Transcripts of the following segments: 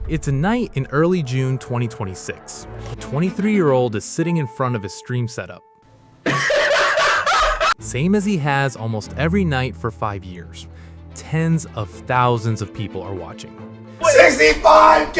It's a night in early June 2026. A 23-year-old is sitting in front of his stream setup. Same as he has almost every night for 5 years. Tens of thousands of people are watching. 65K!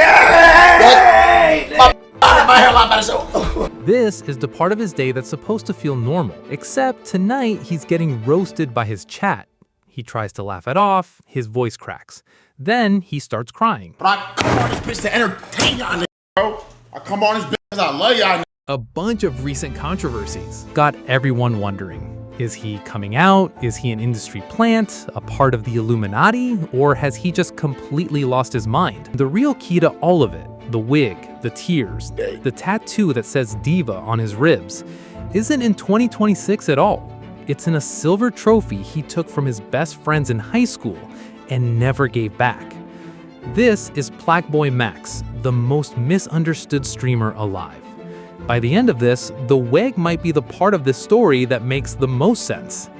This is the part of his day that's supposed to feel normal, except tonight he's getting roasted by his chat. He tries to laugh it off, his voice cracks. Then he starts crying. But I come on this bitch to entertain y'all, bro. I come on this bitch because I love y'all. A bunch of recent controversies got everyone wondering. Is he coming out? Is he an industry plant, a part of the Illuminati? Or has he just completely lost his mind? The real key to all of it, the wig, the tears, the tattoo that says Diva on his ribs, isn't in 2026 at all. It's in a silver trophy he took from his best friends in high school and never gave back. This is PlaqueBoyMax, the most misunderstood streamer alive. By the end of this, the wig might be the part of this story that makes the most sense.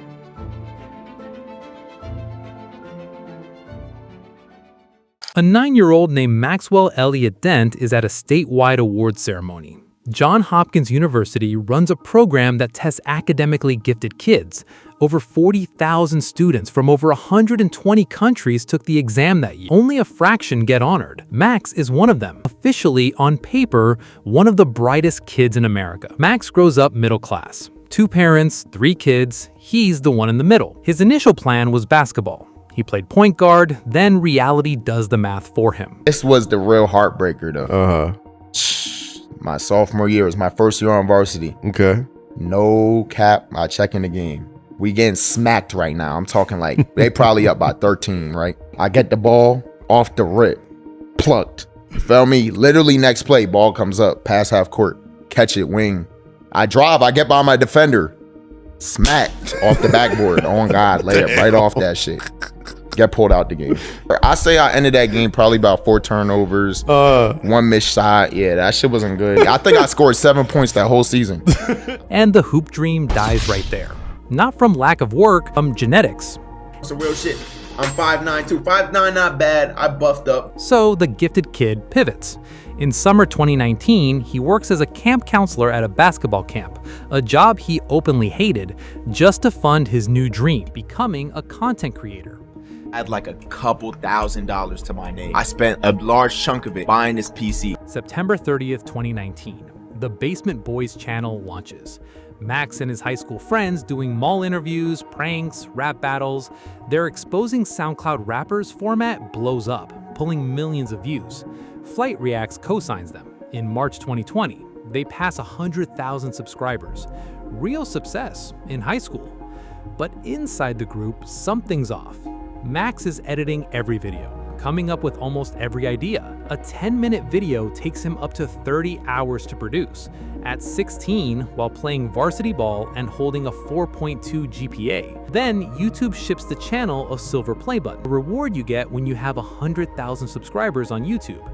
A 9-year-old named Maxwell Elliott Dent is at a statewide awards ceremony. Johns Hopkins University runs a program that tests academically gifted kids. Over 40,000 students from over 120 countries took the exam that year. Only a fraction get honored. Max is one of them. Officially, on paper, one of the brightest kids in America. Max grows up middle class. 2 parents, 3 kids, he's the one in the middle. His initial plan was basketball. He played point guard, then reality does the math for him. This was the real heartbreaker though. My sophomore year was my first year on varsity. Okay. No cap, I check in the game. We getting smacked right now. I'm talking like they probably up by 13, right? I get the ball off the rip, plucked. You feel me? Literally next play, ball comes up, pass half court, catch it, wing. I drive, I get by my defender, smacked off the backboard. On God, layup right off that shit. Get pulled out the game. I say I ended that game probably about 4 turnovers, 1 missed shot. Yeah, that shit wasn't good. I think I scored 7 points that whole season. And the hoop dream dies right there. Not from lack of work, from genetics. Some real shit. I'm 5'9" too. 5'9" not bad. I buffed up. So the gifted kid pivots. In summer 2019, he works as a camp counselor at a basketball camp, a job he openly hated, just to fund his new dream, becoming a content creator. I had like a couple $1,000s to my name. I spent a large chunk of it buying this PC. September 30th, 2019, the Basement Boys channel launches. Max and his high school friends doing mall interviews, pranks, rap battles. Their exposing SoundCloud rappers format blows up, pulling millions of views. Flight Reacts co-signs them. In March 2020, they pass 100,000 subscribers. Real success in high school. But inside the group, something's off. Max is editing every video, coming up with almost every idea. A 10-minute video takes him up to 30 hours to produce. At 16, while playing varsity ball and holding a 4.2 GPA. Then YouTube ships the channel a silver play button, the reward you get when you have 100,000 subscribers on YouTube,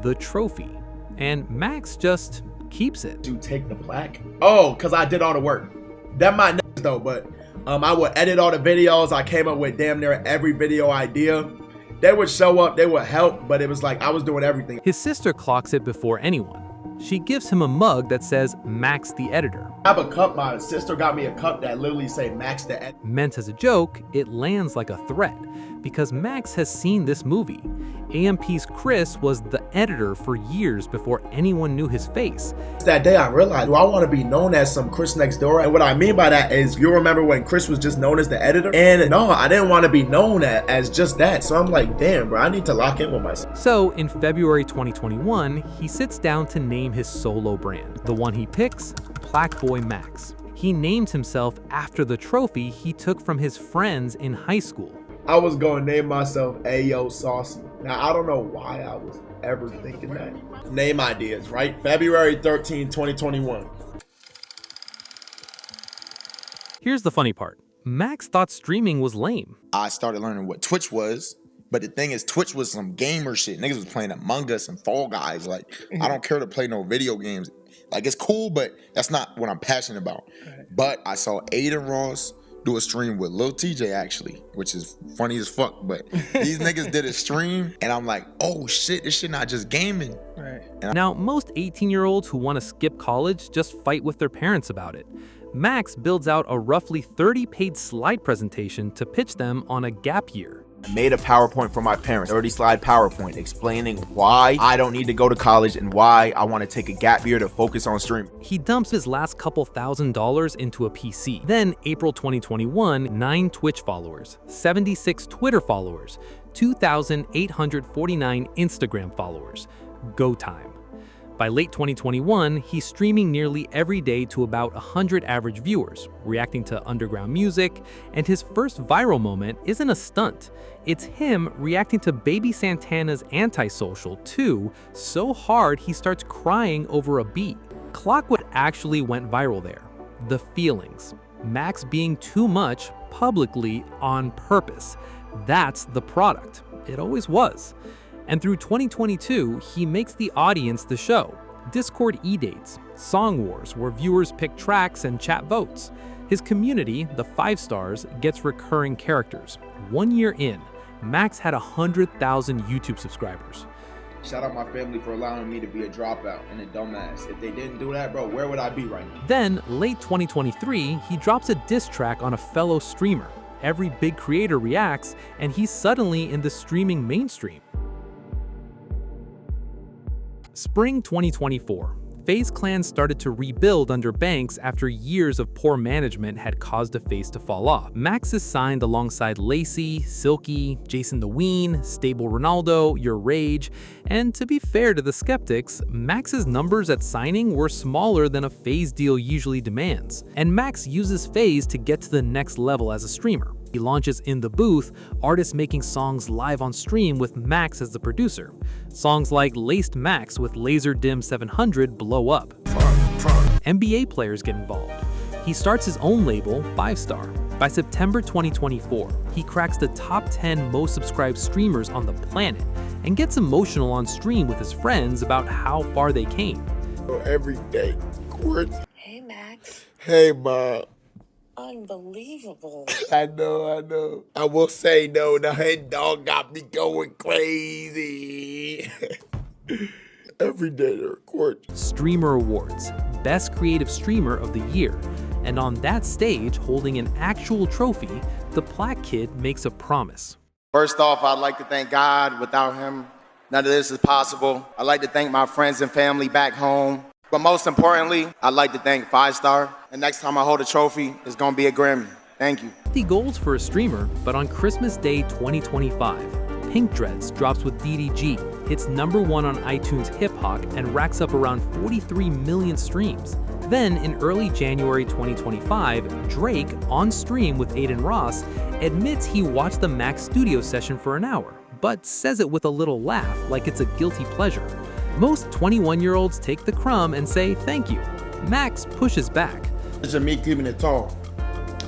the trophy. And Max just keeps it. To take the plaque? Oh, because I did all the work. That might not though, but I would edit all the videos. I came up with damn near every video idea. They would show up, they would help, but it was like I was doing everything. His sister clocks it before anyone. She gives him a mug that says Max the Editor. I have a cup, my sister got me a cup that literally say Max the Editor. Meant as a joke, it lands like a threat, because Max has seen this movie. AMP's Chris was the editor for years before anyone knew his face. That day I realized, do I want to be known as some Chris next door? And what I mean by that is, you remember when Chris was just known as the editor? And no, I didn't want to be known as just that. So I'm like, damn, bro, I need to lock in with myself. So in February 2021, he sits down to name his solo brand. The one he picks, PlaqueBoyMax. He named himself after the trophy he took from his friends in high school. I was going to name myself Ayo Saucy. Now, I don't know why I was ever thinking that. Name ideas, right? February 13, 2021. Here's the funny part. Max thought streaming was lame. I started learning what Twitch was, but the thing is, Twitch was some gamer shit. Niggas was playing Among Us and Fall Guys. Like, I don't care to play no video games. Like, it's cool, but that's not what I'm passionate about. But I saw Aiden Ross do a stream with Lil Tjay actually, which is funny as fuck. But these niggas did a stream, and I'm like, oh shit, this shit not just gaming. Right. Now, most 18-year-olds who want to skip college just fight with their parents about it. Max builds out a roughly 30-page slide presentation to pitch them on a gap year. I made a PowerPoint for my parents, 30-slide PowerPoint, explaining why I don't need to go to college and why I want to take a gap year to focus on streaming. He dumps his last couple $1,000s into a PC. Then, April 2021, 9 Twitch followers, 76 Twitter followers, 2,849 Instagram followers. Go time. By late 2021, he's streaming nearly every day to about 100 average viewers, reacting to underground music, and his first viral moment isn't a stunt. It's him reacting to Baby Santana's Antisocial 2 so hard he starts crying over a beat. Clock what actually went viral there. The feelings. Max being too much publicly on purpose. That's the product. It always was. And through 2022, he makes the audience the show. Discord e-dates, song wars where viewers pick tracks and chat votes. His community, the 5 stars, gets recurring characters. 1 year in, Max had 100,000 YouTube subscribers. Shout out my family for allowing me to be a dropout and a dumbass. If they didn't do that, bro, where would I be right now? Then, late 2023, he drops a diss track on a fellow streamer. Every big creator reacts, and he's suddenly in the streaming mainstream. Spring 2024, FaZe Clan started to rebuild under Banks after years of poor management had caused the FaZe to fall off. Max is signed alongside Lacey, Silky, Jason the Ween, Stable Ronaldo, Your Rage, and to be fair to the skeptics, Max's numbers at signing were smaller than a FaZe deal usually demands. And Max uses FaZe to get to the next level as a streamer. He launches In The Booth, artists making songs live on stream with Max as the producer. Songs like Laced Max with Laser Dim 700 blow up. NBA players get involved. He starts his own label, 5 Star. By September 2024, he cracks the top 10 most subscribed streamers on the planet and gets emotional on stream with his friends about how far they came. Every day, Court. Hey, Max. Hey, Mom. Unbelievable. I know. I will say though, the head dog got me going crazy. Every day they're court. Streamer Awards, Best Creative Streamer of the Year. And on that stage, holding an actual trophy, the Plaque Kid makes a promise. First off, I'd like to thank God. Without him, none of this is possible. I'd like to thank my friends and family back home. But most importantly, I'd like to thank 5 Star. And next time I hold a trophy, it's gonna be a Grammy. Thank you. The goals for a streamer, but on Christmas Day 2025, Pink Dreads drops with DDG, hits #1 on iTunes Hip Hop, and racks up around 43 million streams. Then, in early January 2025, Drake, on stream with Aiden Ross, admits he watched the Max studio session for an hour, but says it with a little laugh, like it's a guilty pleasure. Most 21-year-olds take the crumb and say thank you. Max pushes back. It's just me keeping it tall.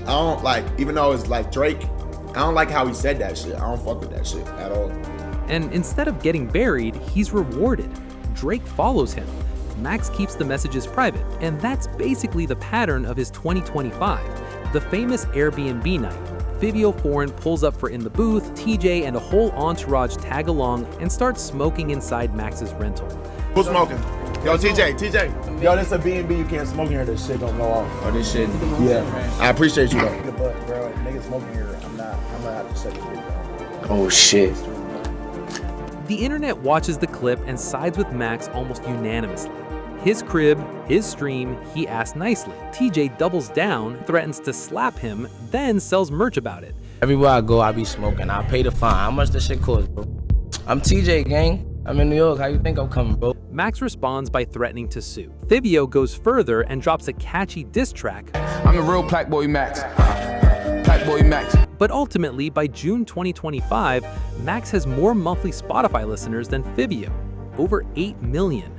I don't like, even though it's like Drake, I don't like how he said that shit. I don't fuck with that shit at all. And instead of getting buried, he's rewarded. Drake follows him. Max keeps the messages private, and that's basically the pattern of his 2025, the famous Airbnb Night. Fivio Foreign pulls up for In The Booth, TJ and a whole entourage tag along and start smoking inside Max's rental. Who's smoking? Yo, TJ. Yo, this a B&B. You can't smoke in here. This shit don't go off. Oh, this shit. Yeah. I appreciate you though. But bro, niggas smoking here. I'm gonna have to shut the video down. Oh shit. The internet watches the clip and sides with Max almost unanimously. His crib, his stream, he asked nicely. TJ doubles down, threatens to slap him, then sells merch about it. Everywhere I go, I be smoking. I pay the fine. How much this shit cost, bro? I'm TJ, gang. I'm in New York. How you think I'm coming, bro? Max responds by threatening to sue. Fivio goes further and drops a catchy diss track. I'm the real PlaqueBoyMax. PlaqueBoyMax. But ultimately, by June 2025, Max has more monthly Spotify listeners than Fivio, over 8 million.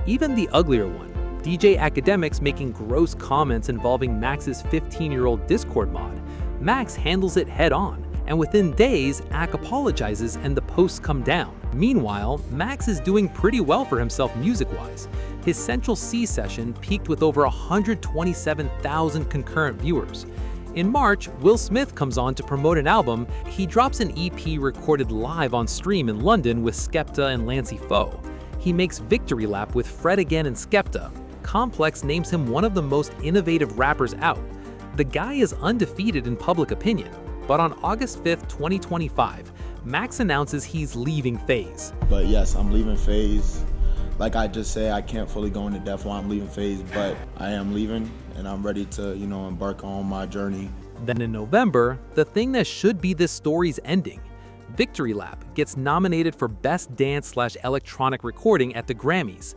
Even the uglier one, DJ Academics making gross comments involving Max's 15-year-old Discord mod. Max handles it head on, and within days, Ac apologizes and the posts come down. Meanwhile, Max is doing pretty well for himself music-wise. His Central C session peaked with over 127,000 concurrent viewers. In March, Will Smith comes on to promote an album. He drops an EP recorded live on stream in London with Skepta and Lancey Foe. He makes Victory Lap with Fred Again and Skepta. Complex names him one of the most innovative rappers out. The guy is undefeated in public opinion. But on August 5th, 2025, Max announces he's leaving FaZe. But yes, I'm leaving FaZe. Like I just said, I can't fully go into depth why I'm leaving FaZe, but I am leaving and I'm ready to, embark on my journey. Then in November, the thing that should be this story's ending, Victory Lap gets nominated for Best Dance/Electronic Recording at the Grammys.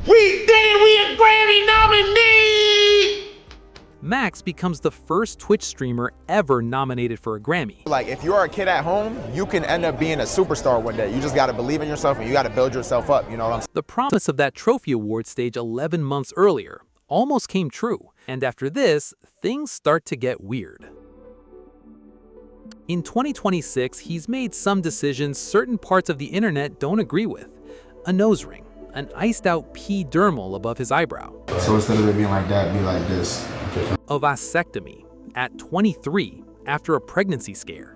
We did it! We a Grammy nominee! Max becomes the first Twitch streamer ever nominated for a Grammy. Like, if you're a kid at home, you can end up being a superstar one day. You just gotta believe in yourself and you gotta build yourself up, you know what I'm saying? The promise of that trophy award stage 11 months earlier almost came true. And after this, things start to get weird. In 2026, he's made some decisions certain parts of the internet don't agree with. A nose ring, an iced out pea dermal above his eyebrow. So instead of it being like that, be like this. A vasectomy at 23 after a pregnancy scare.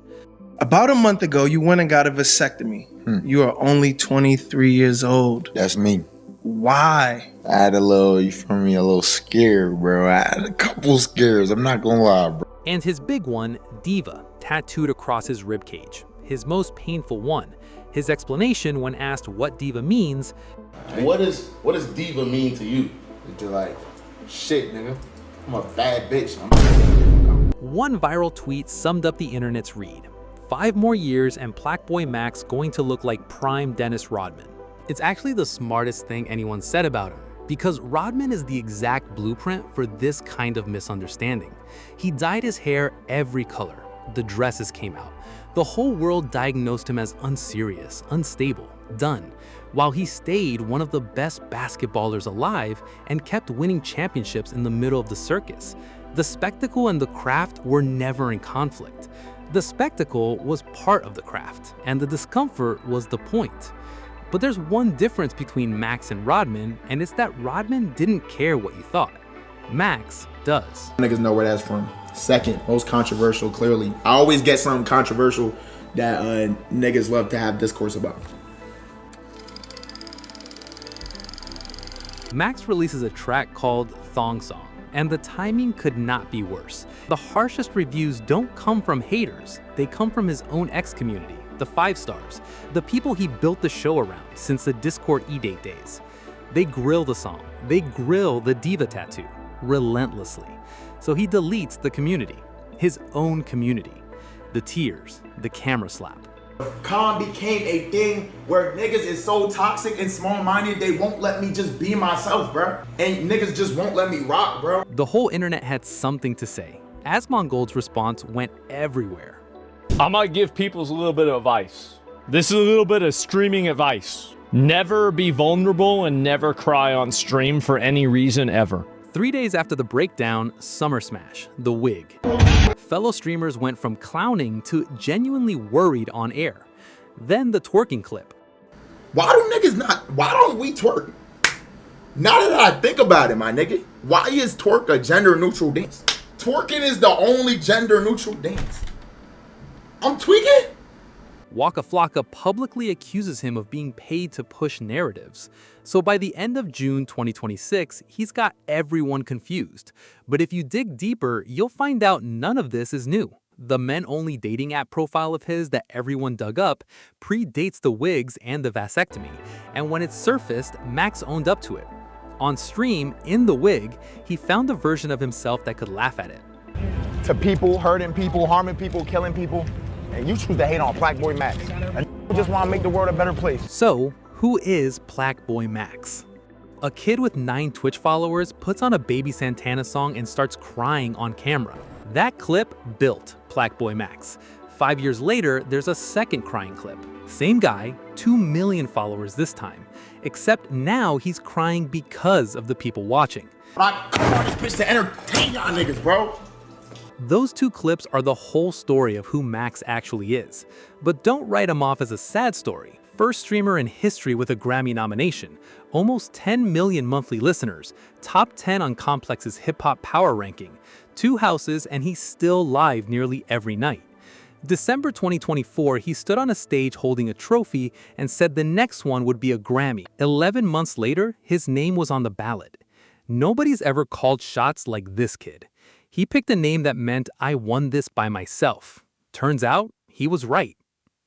About a month ago, you went and got a vasectomy. You are only 23 years old. That's me. Why? I had a little scare, bro. I had a couple scares, I'm not gonna lie, bro. And his big one, DIVA, tattooed across his ribcage. His most painful one. His explanation when asked what DIVA means. What does diva mean to you? They're like, shit, nigga. I'm a bad bitch. One viral tweet summed up the internet's read. 5 more years and PlaqueBoyMax going to look like prime Dennis Rodman. It's actually the smartest thing anyone said about him, because Rodman is the exact blueprint for this kind of misunderstanding. He dyed his hair every color. The dresses came out. The whole world diagnosed him as unserious, unstable, done, while he stayed one of the best basketballers alive and kept winning championships in the middle of the circus. The spectacle and the craft were never in conflict. The spectacle was part of the craft, and the discomfort was the point. But there's one difference between Max and Rodman, and it's that Rodman didn't care what you thought. Max does. Niggas know where that's from. Second, most controversial, clearly. I always get something controversial that niggas love to have discourse about. Max releases a track called Thong Song, and the timing could not be worse. The harshest reviews don't come from haters, they come from his own ex-community, the 5 stars, the people he built the show around since the Discord E-Date days. They grill the song, they grill the DIVA Tattoo, relentlessly. So he deletes the community, his own community. The tears, the camera slap. Con became a thing where niggas is so toxic and small-minded, they won't let me just be myself, bro. And niggas just won't let me rock, bro. The whole internet had something to say. Asmongold's response went everywhere. I might give people a little bit of advice. This is a little bit of streaming advice. Never be vulnerable and never cry on stream for any reason ever. 3 days after the breakdown, Summer Smash, The Wig. Fellow streamers went from clowning to genuinely worried on air. Then the twerking clip. Why don't we twerk? Now that I think about it, my nigga, why is twerk a gender neutral dance? Twerking is the only gender neutral dance. I'm tweaking? Waka Flocka publicly accuses him of being paid to push narratives. So by the end of June 2026, he's got everyone confused. But if you dig deeper, you'll find out none of this is new. The men-only dating app profile of his that everyone dug up predates the wigs and the vasectomy. And when it surfaced, Max owned up to it. On stream, in the wig, he found a version of himself that could laugh at it. To people, hurting people, harming people, killing people, and you choose to hate on PlaqueBoyMax. And you just want to make the world a better place. So, who is PlaqueBoyMax? A kid with 9 Twitch followers puts on a Baby Santana song and starts crying on camera. That clip built PlaqueBoyMax. 5 years later, there's a second crying clip. Same guy, 2 million followers this time. Except now he's crying because of the people watching. I come on this bitch to entertain y'all niggas, bro. Those 2 clips are the whole story of who Max actually is. But don't write him off as a sad story. first streamer in history with a Grammy nomination, almost 10 million monthly listeners, top 10 on Complex's hip-hop power ranking, 2 houses, and he's still live nearly every night. December 2024, he stood on a stage holding a trophy and said the next one would be a Grammy. 11 months later, his name was on the ballot. Nobody's ever called shots like this kid. He picked a name that meant I won this by myself. Turns out, he was right.